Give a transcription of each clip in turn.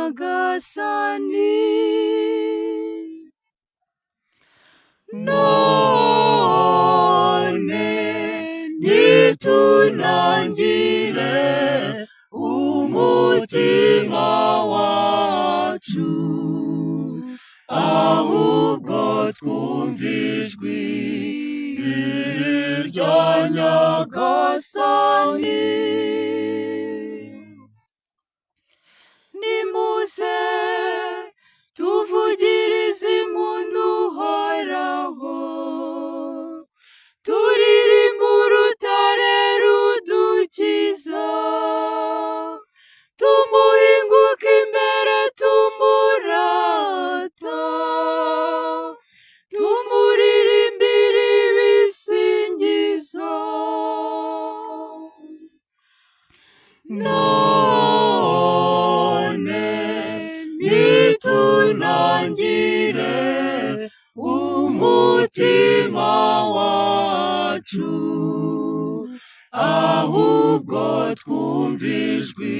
nyagasani. None nitunangire umutima wacu, ahubwo twumva ijwi rya nyagasani. Nimuze tuvugirize impundu Uhoraho, turirimbe urutare rudukiza, tumuhinguke imbere tumurata, tumuririmbire ibisingizo. None nitunangire umutima wacu, ahubwo twumva ijwi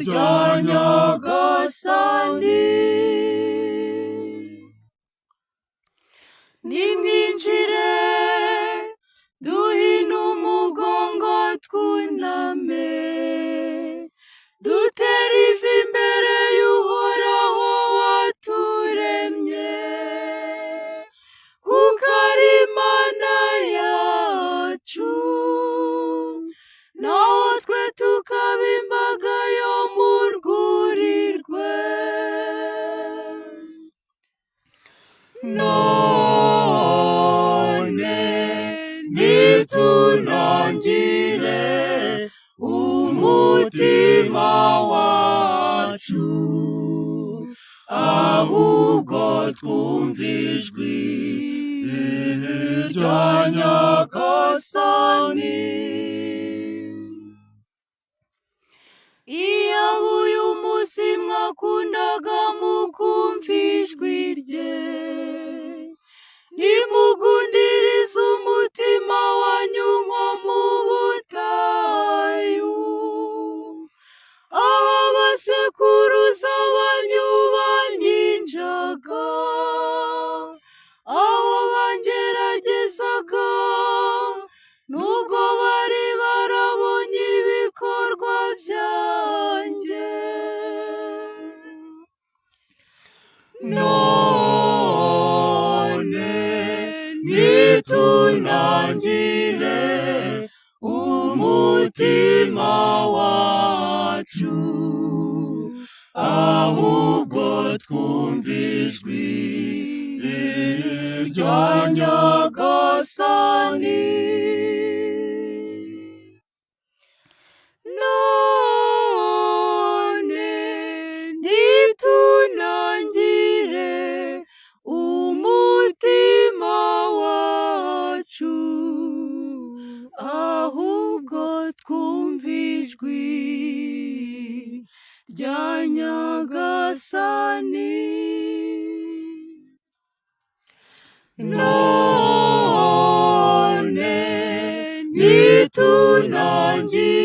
rya nyagasani. Nimwinjire duhine umugongo twuname, dutere ivi imbere y'Uhoraho waturemye, kuko ari Imana yacu, naho twe tukaba imbaga yo mu rwuri rwe. None nitunangire umutima wacu, ahubwo twumva ijwi rya nyagasani. Iyaba uyu munsi mwakundaga mukumva ijwi rye, nimugundirize umutima wanyu nko mu butayu, aho abasekuruza banyu banyinjaga, aho bangeragezaga, nubwo bari barabonye ibikorwa byanjye. None nitunangire umutima wacu, ahubwo twumva ijwi rya nyagasani. None nitunangire umutima wacu, ahubwo twumva ijwi rya nyagasani. None nitunangire